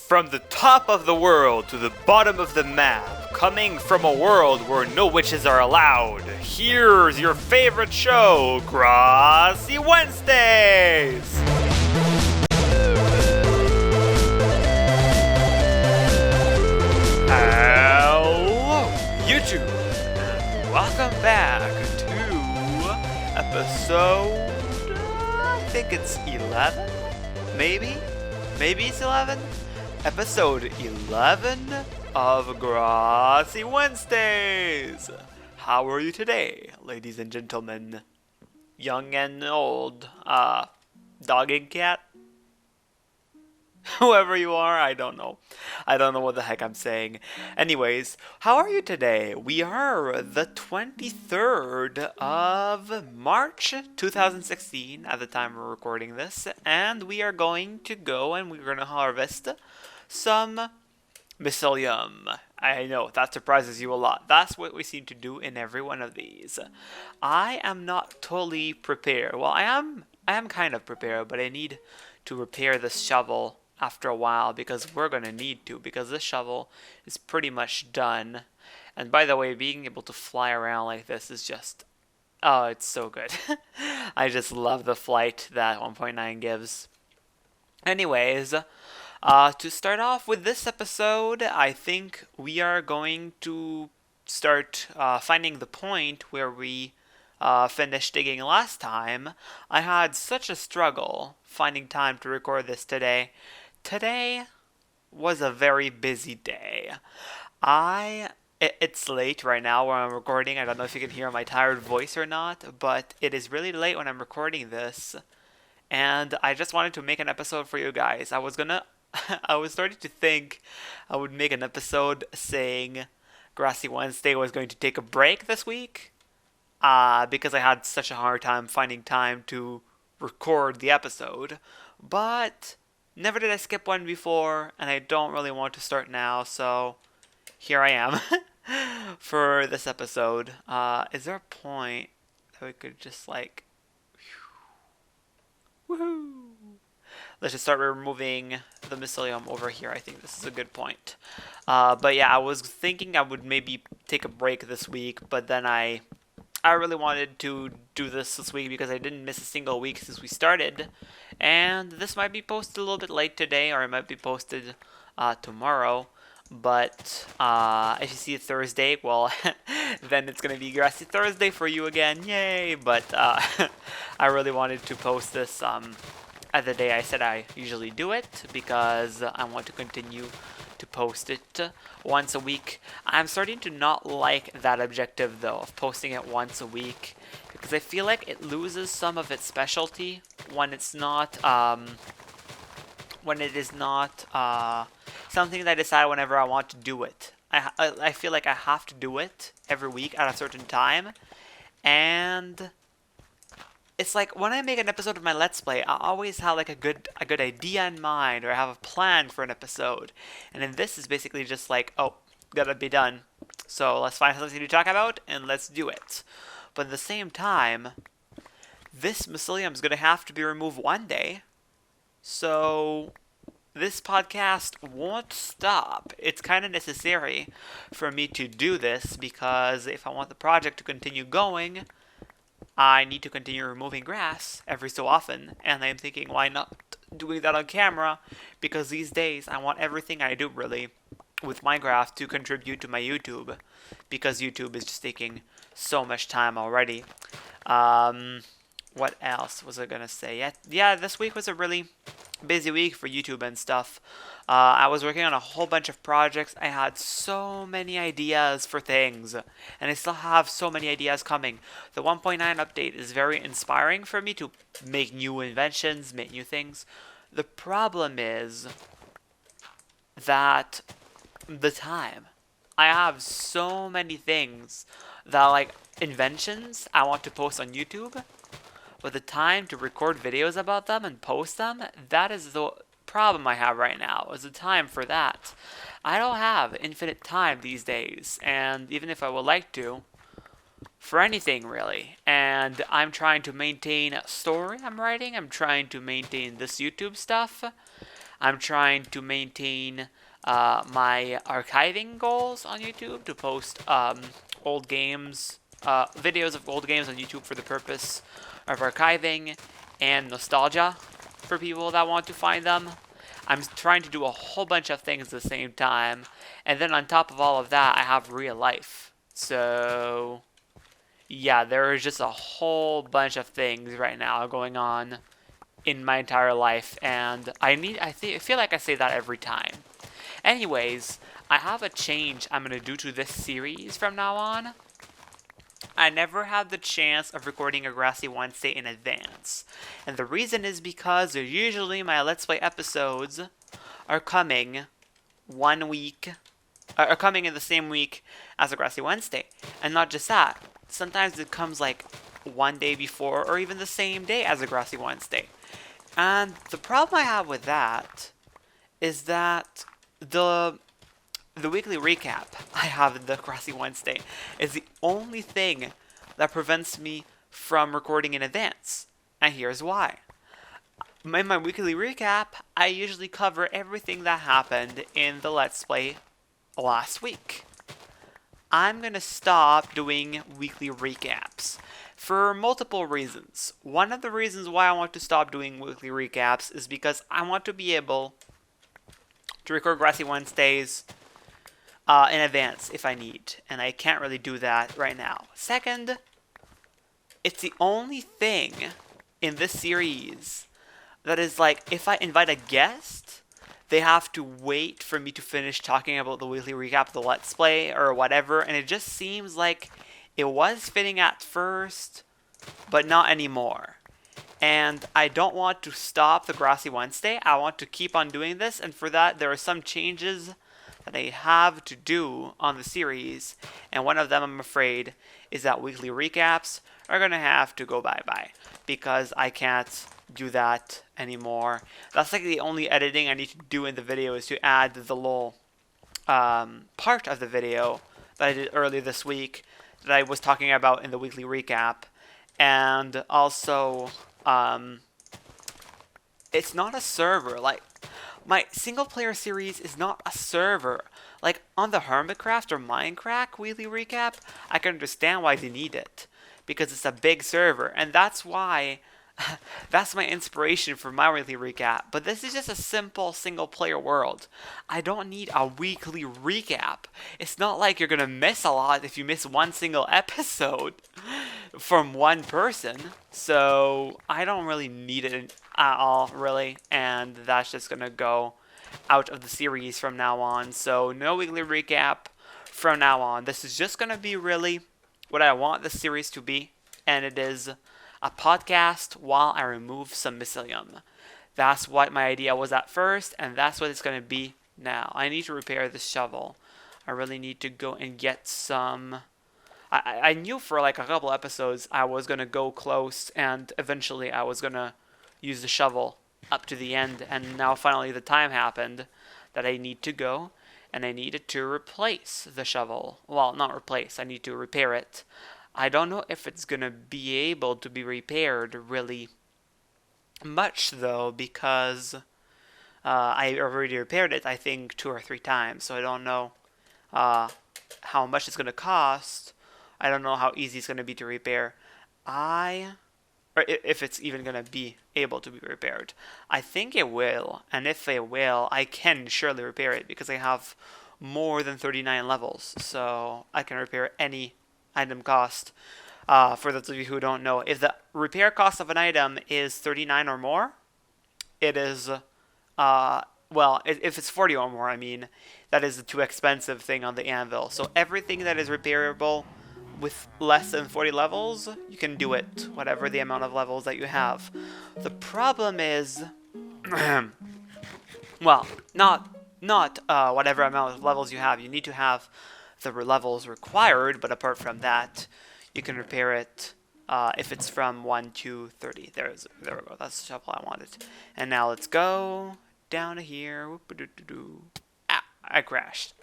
From the top of the world to the bottom of the map, coming from a world where no witches are allowed, here's your favorite show, Grassy Wednesdays! Hello, YouTube, and welcome back to episode, I think it's 11? Maybe it's 11? Episode 11 of Grassy Wednesdays! How are you today, ladies and gentlemen? Young and old, dog and cat? Whoever you are, I don't know. I don't know what the heck I'm saying. Anyways, how are you today? We are the 23rd of March 2016 at the time we're recording this, and we are going to go and we're going to harvest some mycelium. I know, that surprises you a lot. That's what we seem to do in every one of these. I am not totally prepared. Well, I am kind of prepared, but I need to repair this shovel after a while because we're going to need to, because this shovel is pretty much done. And by the way, being able to fly around like this is just, oh, it's so good. I just love the flight that 1.9 gives. Anyways, to start off with this episode, I think we are going to start finding the point where we finished digging last time. I had such a struggle finding time to record this today. Today was a very busy day. It's late right now where I'm recording. I don't know if you can hear my tired voice or not, but it is really late when I'm recording this. And I just wanted to make an episode for you guys. I was starting to think I would make an episode saying Grassy Wednesday was going to take a break this week. Because I had such a hard time finding time to record the episode. But never did I skip one before, and I don't really want to start now, so here I am for this episode. Is there a point that we could just like, woohoo? Let's just start removing the mycelium over here. I think this is a good point. But yeah, I was thinking I would maybe take a break this week, but then I really wanted to do this week because I didn't miss a single week since we started. And this might be posted a little bit late today, or it might be posted tomorrow. But if you see it Thursday, well, then it's going to be Grassy Thursday for you again. Yay! But I really wanted to post this at the day I said I usually do it, because I want to continue to post it once a week. I'm starting to not like that objective though, of posting it once a week, because I feel like it loses some of its specialty when it's not when it is not something that I decide whenever I want to do it. I feel like I have to do it every week at a certain time, and it's like when I make an episode of my Let's Play, I always have like a good idea in mind, or I have a plan for an episode. And then this is basically just like, oh, gotta be done. So let's find something to talk about and let's do it. But at the same time, this mycelium is gonna have to be removed one day. So this podcast won't stop. It's kind of necessary for me to do this, because if I want the project to continue going, I need to continue removing grass every so often, and I'm thinking, why not doing that on camera? Because these days, I want everything I do, really, with Minecraft to contribute to my YouTube, because YouTube is just taking so much time already. What else was I gonna say? Yeah, this week was a really busy week for YouTube and stuff. I was working on a whole bunch of projects. I had so many ideas for things, and I still have so many ideas coming. The 1.9 update is very inspiring for me to make new inventions, make new things. The problem is that the time. I have so many things that are like inventions I want to post on YouTube, but the time to record videos about them and post them, that is the problem I have right now, is the time for that. I don't have infinite time these days, and even if I would like to, for anything really, and I'm trying to maintain a story I'm writing, I'm trying to maintain this YouTube stuff, I'm trying to maintain my archiving goals on YouTube to post old games, videos of old games on YouTube for the purpose of archiving and nostalgia for people that want to find them. I'm trying to do a whole bunch of things at the same time, and then on top of all of that, I have real life. So yeah, there is just a whole bunch of things right now going on in my entire life, and I feel like I say that every time. Anyways, I have a change I'm gonna do to this series from now on. I never had the chance of recording a Grassy Wednesday in advance, and the reason is because usually my Let's Play episodes are coming are coming in the same week as a Grassy Wednesday, and not just that. Sometimes it comes like one day before, or even the same day as a Grassy Wednesday. And the problem I have with that is that the weekly recap I have in the Grassy Wednesday is the only thing that prevents me from recording in advance. And here's why. In my weekly recap, I usually cover everything that happened in the Let's Play last week. I'm gonna stop doing weekly recaps for multiple reasons. One of the reasons why I want to stop doing weekly recaps is because I want to be able to record Grassy Wednesdays in advance if I need, and I can't really do that right now. Second, it's the only thing in this series that is like, if I invite a guest, they have to wait for me to finish talking about the weekly recap of the Let's Play or whatever, and it just seems like it was fitting at first, but not anymore. And I don't want to stop the Grassy Wednesday. I want to keep on doing this, and for that there are some changes that I have to do on the series, and one of them, I'm afraid, is that weekly recaps are going to have to go bye-bye, because I can't do that anymore. That's like the only editing I need to do in the video, is to add the little part of the video that I did earlier this week that I was talking about in the weekly recap. And also, it's not a server. Like, my single player series is not a server. Like, on the Hermitcraft or Minecraft weekly recap, I can understand why they need it, because it's a big server, and that's why that's my inspiration for my weekly recap. But this is just a simple single player world. I don't need a weekly recap. It's not like you're gonna miss a lot if you miss one single episode from one person. So I don't really need it at all, really, and that's just gonna go out of the series from now on. So no weekly recap from now on. This is just gonna be really what I want the series to be, and it is a podcast while I remove some mycelium. That's what my idea was at first, and that's what it's going to be now. I need to repair this shovel. I really need to go and get some. I knew for like a couple episodes I was going to go close, and eventually I was going to use the shovel up to the end, and now finally the time happened that I need to go, and I needed to replace the shovel. Well, not replace, I need to repair it. I don't know if it's gonna be able to be repaired really much though, because I already repaired it, I think 2 or 3 times, so I don't know how much it's gonna cost. I don't know how easy it's gonna be to repair. Or if it's even gonna be able to be repaired. I think it will, and if it will, I can surely repair it, because I have more than 39 levels, so I can repair any item cost. For those of you who don't know, if the repair cost of an item is 39 or more, it is, well, if it's 40 or more, I mean, that is the too expensive thing on the anvil. So everything that is repairable with less than 40 levels, you can do it, whatever the amount of levels that you have. The problem is, well, not whatever amount of levels you have. You need to have the levels required, but apart from that, you can repair it if it's from 1 to 30. There we go. That's the shovel I wanted. And now let's go down to here. Ah, I crashed.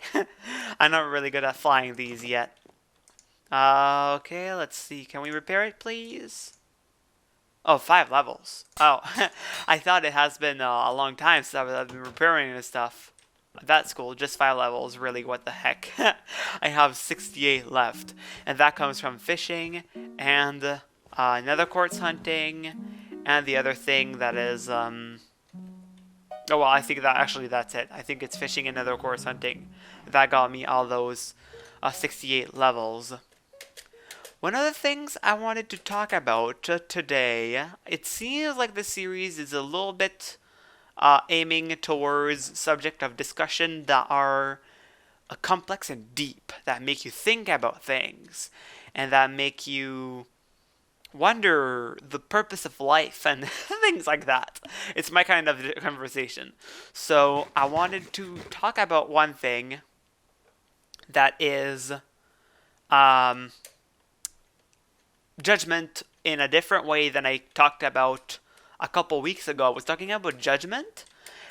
I'm not really good at flying these yet. Okay, let's see. Can we repair it, please? Oh, 5 levels. Oh, I thought it has been a long time since I've been repairing and stuff. That's cool. Just 5 levels. Really, what the heck? I have 68 left. And that comes from fishing and nether quartz hunting and the other thing that is, oh, well, I think that actually that's it. I think it's fishing and nether quartz hunting. That got me all those 68 levels. One of the things I wanted to talk about today, it seems like the series is a little bit aiming towards subject of discussion that are complex and deep, that make you think about things, and that make you wonder the purpose of life and things like that. It's my kind of conversation. So I wanted to talk about one thing that is judgment in a different way than I talked about a couple weeks ago. I was talking about judgment,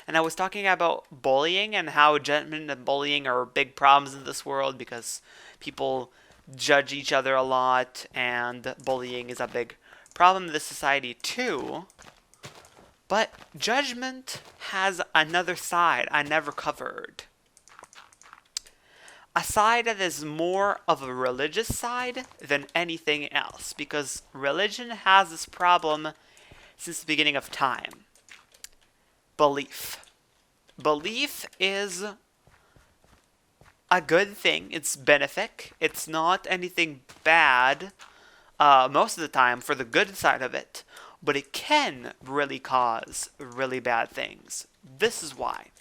and I was talking about bullying and how judgment and bullying are big problems in this world because people judge each other a lot, and bullying is a big problem in this society too. But judgment has another side I never covered. A side that is more of a religious side than anything else, because religion has this problem since the beginning of time. Belief. Belief is a good thing. It's benefic. It's not anything bad most of the time for the good side of it, but it can really cause really bad things. This is why.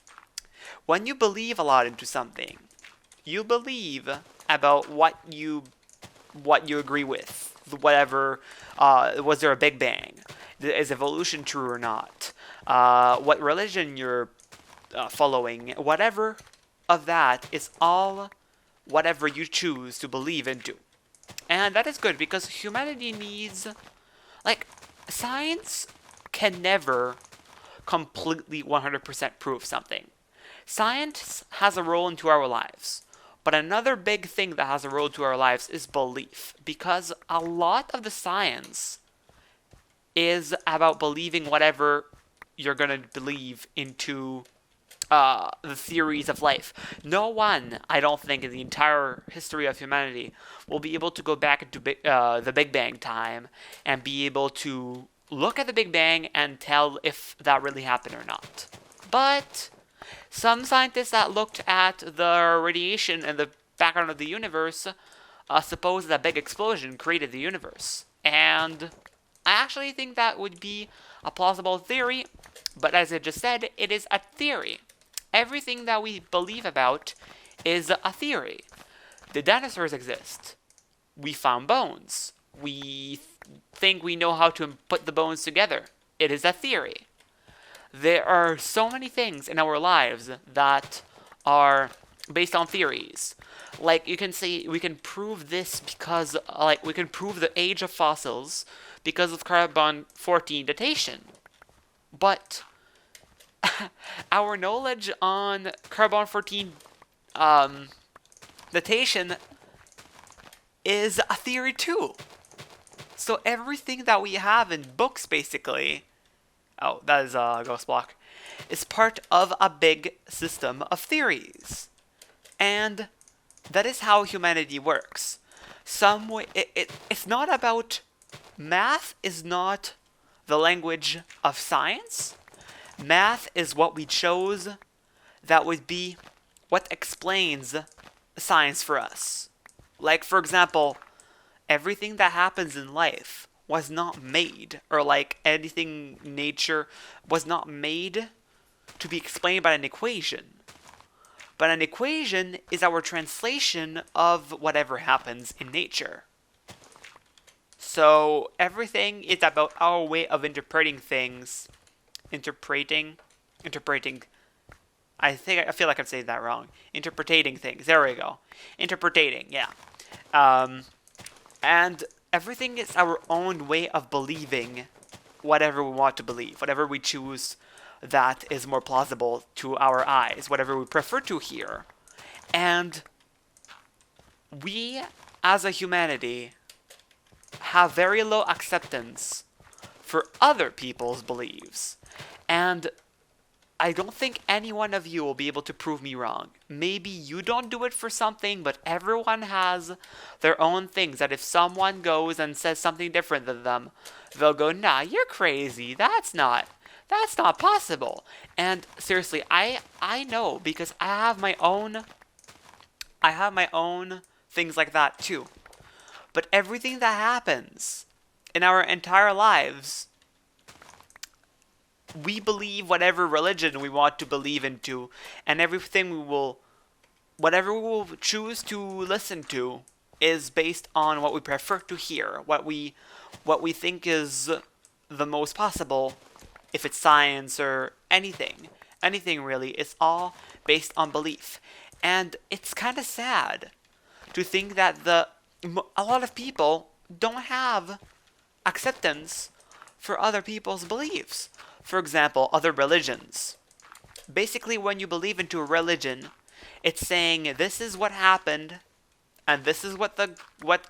When you believe a lot into something, you believe about what you agree with. Whatever, was there a Big Bang? Is evolution true or not? What religion you're following? Whatever of that is all whatever you choose to believe into. And that is good because humanity needs, like, science can never completely 100% prove something. Science has a role into our lives. But another big thing that has a role to our lives is belief, because a lot of the science is about believing whatever you're going to believe into the theories of life. No one, I don't think, in the entire history of humanity will be able to go back into the Big Bang time and be able to look at the Big Bang and tell if that really happened or not. But some scientists that looked at the radiation and the background of the universe suppose that big explosion created the universe. And I actually think that would be a plausible theory, but as I just said, it is a theory. Everything that we believe about is a theory. The dinosaurs exist. We found bones. We think we know how to put the bones together. It is a theory. There are so many things in our lives that are based on theories. Like, you can say we can prove this because, we can prove the age of fossils because of carbon-14 datation. But our knowledge on carbon-14 datation is a theory too. So everything that we have in books, basically, oh, that is a ghost block, is part of a big system of theories. And that is how humanity works. Some way, it's not about, math is not the language of science. Math is what we chose that would be what explains science for us. Like, for example, everything that happens in life was not made, or like anything nature was not made to be explained by an equation. But an equation is our translation of whatever happens in nature. So everything is about our way of interpreting things. Interpreting. I feel like I'm saying that wrong. Interpreting things. There we go. Interpreting, yeah. And everything is our own way of believing whatever we want to believe, whatever we choose that is more plausible to our eyes, whatever we prefer to hear. And we, as a humanity, have very low acceptance for other people's beliefs. And I don't think any one of you will be able to prove me wrong. Maybe you don't do it for something, but everyone has their own things that if someone goes and says something different than them, they'll go, nah, you're crazy. That's not possible. And seriously, I know because I have my own things like that too. But everything that happens in our entire lives, we believe whatever religion we want to believe into, and whatever we will choose to listen to is based on what we prefer to hear, what we think is the most possible, if it's science or anything really. It's all based on belief. And it's kind of sad to think that a lot of people don't have acceptance for other people's beliefs. For example, other religions. Basically, when you believe into a religion, it's saying this is what happened, and this is what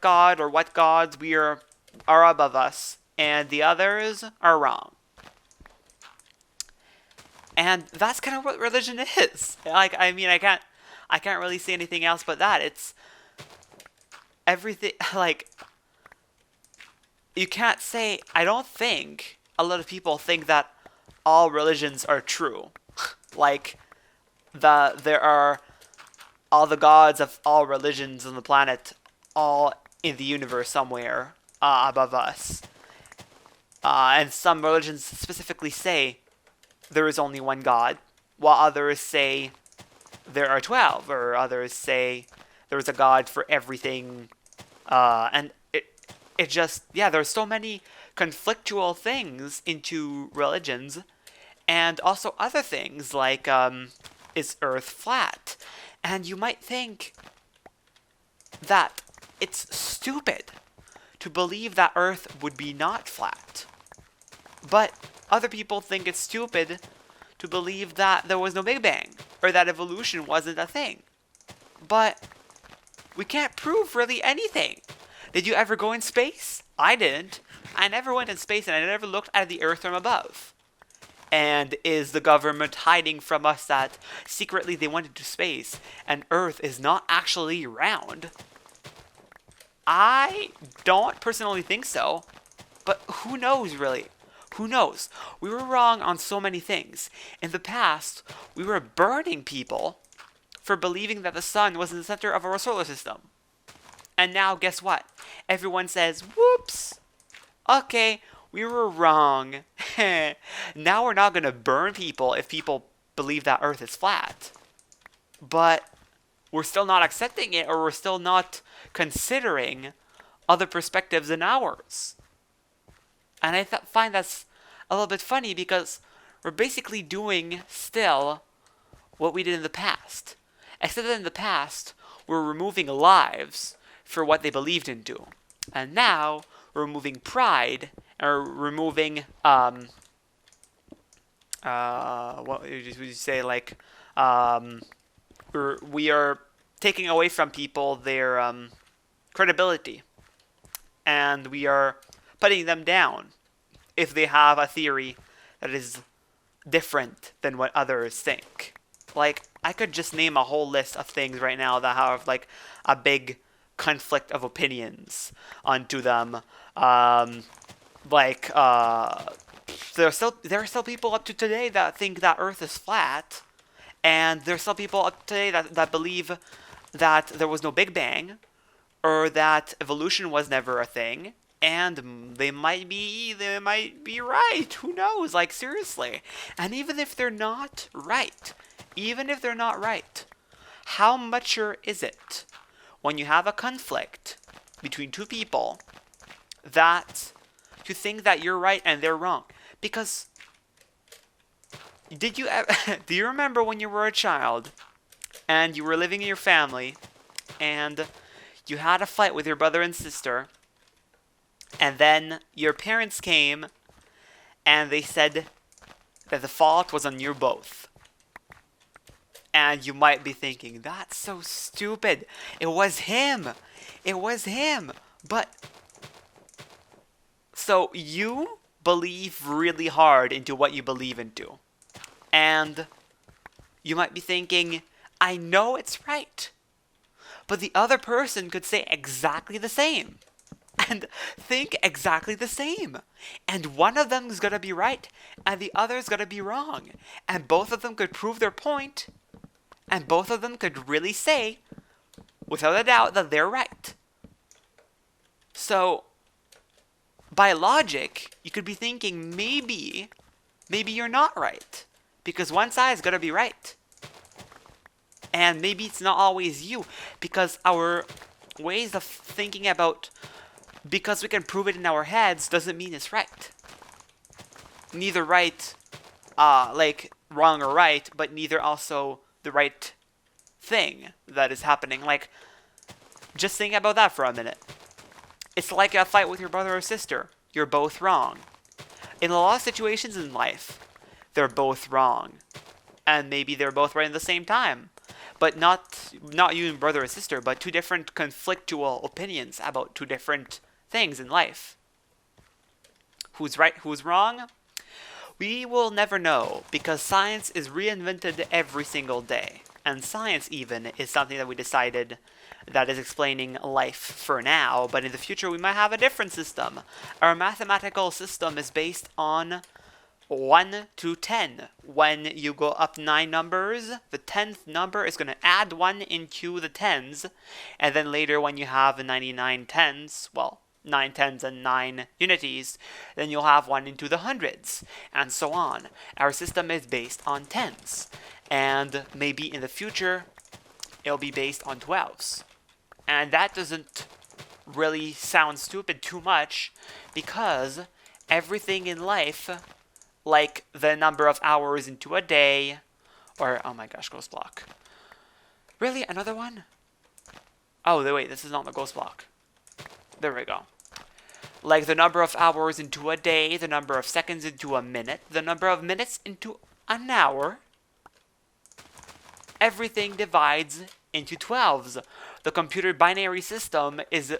God or what gods are above us, and the others are wrong. And that's kind of what religion is. Like, I mean, I can't really say anything else but that. It's everything. Like, you can't say. I don't think a lot of people think that all religions are true. Like, there are all the gods of all religions on the planet, all in the universe somewhere above us. And some religions specifically say there is only one God, while others say there are 12, or others say there is a God for everything. And it just, yeah, there's so many conflictual things into religions, and also other things like, is Earth flat? And you might think that it's stupid to believe that Earth would be not flat. But other people think it's stupid to believe that there was no Big Bang, or that evolution wasn't a thing. But we can't prove really anything. Did you ever go in space? I didn't. I never went in space, and I never looked at the Earth from above. And is the government hiding from us that secretly they went into space and Earth is not actually round? I don't personally think so, but who knows really? Who knows? We were wrong on so many things. In the past, we were burning people for believing that the sun was in the center of our solar system. And now, guess what? Everyone says, whoops! Okay, we were wrong. Now we're not going to burn people if people believe that Earth is flat. But we're still not accepting it, or we're still not considering other perspectives than ours. And I find that's a little bit funny, because we're basically doing still what we did in the past. Except that in the past, we're removing lives for what they believed into. And now, we're removing pride, or removing, what would you say, like, we are taking away from people their credibility. And we are putting them down if they have a theory that is different than what others think. Like, I could just name a whole list of things right now that have, like, a big conflict of opinions onto them. There are still people up to today that think that Earth is flat, and there are still people up today that believe that there was no Big Bang, or that evolution was never a thing. And they might be right. Who knows? Like, seriously. And even if they're not right, how mature is it when you have a conflict between two people that to think that you're right and they're wrong? Because do you remember when you were a child and you were living in your family and you had a fight with your brother and sister, and then your parents came and they said that the fault was on you both? And you might be thinking, that's so stupid. It was him. But, so you believe really hard into what you believe into. And you might be thinking, I know it's right. But the other person could say exactly the same. And think exactly the same. And one of them is going to be right, and the other is going to be wrong. And both of them could prove their point, and both of them could really say, without a doubt, that they're right. So, by logic, you could be thinking maybe you're not right. Because one side is going to be right. And maybe it's not always you. Because our ways of thinking about, because we can prove it in our heads, doesn't mean it's right. Neither right, like wrong or right, but neither also the right thing that is happening. Like, just think about that for a minute. It's like a fight with your brother or sister. You're both wrong. In a lot of situations in life, they're both wrong. And maybe they're both right at the same time. But not you and brother or sister, but two different conflictual opinions about two different things in life. Who's right, who's wrong? We will never know, because science is reinvented every single day. And science even is something that we decided that is explaining life for now, but in the future we might have a different system. Our mathematical system is based on 1 to 10. When you go up 9 numbers, the 10th number is going to add 1 into the tens, and then later when you have 99 tens, well, 9 tens and 9 unities, then you'll have 1 into the hundreds, and so on. Our system is based on tens, and maybe in the future it'll be based on 12s. And that doesn't really sound stupid too much, because everything in life, like the number of hours into a day, or, oh my gosh, ghost block. Really? Another one? Oh, wait, this is not the ghost block. There we go. Like the number of hours into a day, the number of seconds into a minute, the number of minutes into an hour. Everything divides into 12s. The computer binary system is,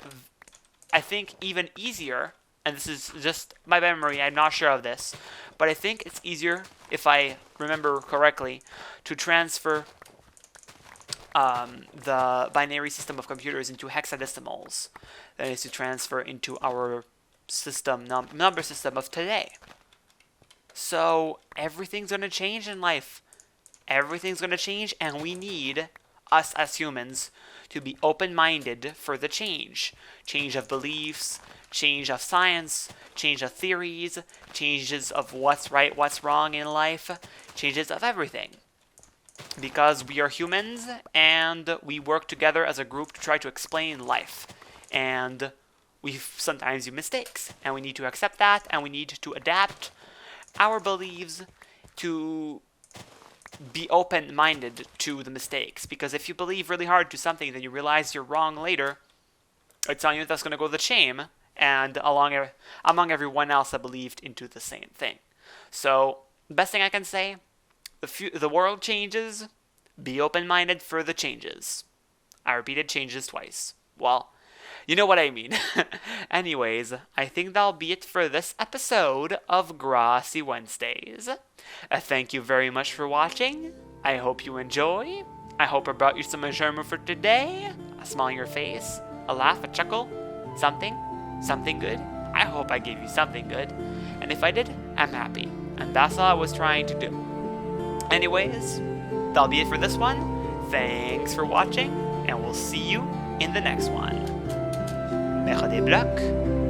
I think, even easier, and this is just my memory, I'm not sure of this, but I think it's easier, if I remember correctly, to transfer the binary system of computers into hexadecimals than it is to transfer into our system, number system of today. So everything's going to change in life. Everything's going to change, and we need, us as humans, to be open-minded for the change. Change of beliefs, change of science, change of theories, changes of what's right, what's wrong in life, changes of everything. Because we are humans, and we work together as a group to try to explain life. And we sometimes do mistakes, and we need to accept that, and we need to adapt our beliefs to be open-minded to the mistakes. Because if you believe really hard to something, then you realize you're wrong later, it's on you that's going to go the shame, and among everyone else that believed into the same thing. So, the best thing I can say, the world changes, be open-minded for the changes. I repeated changes twice. Well, you know what I mean. Anyways, I think that'll be it for this episode of Grassy Wednesdays. Thank you very much for watching. I hope you enjoy. I hope I brought you some enjoyment for today. A smile on your face, a laugh, a chuckle, something good. I hope I gave you something good. And if I did, I'm happy. And that's all I was trying to do. Anyways, that'll be it for this one. Thanks for watching, and we'll see you in the next one. MaitreDesBlocs.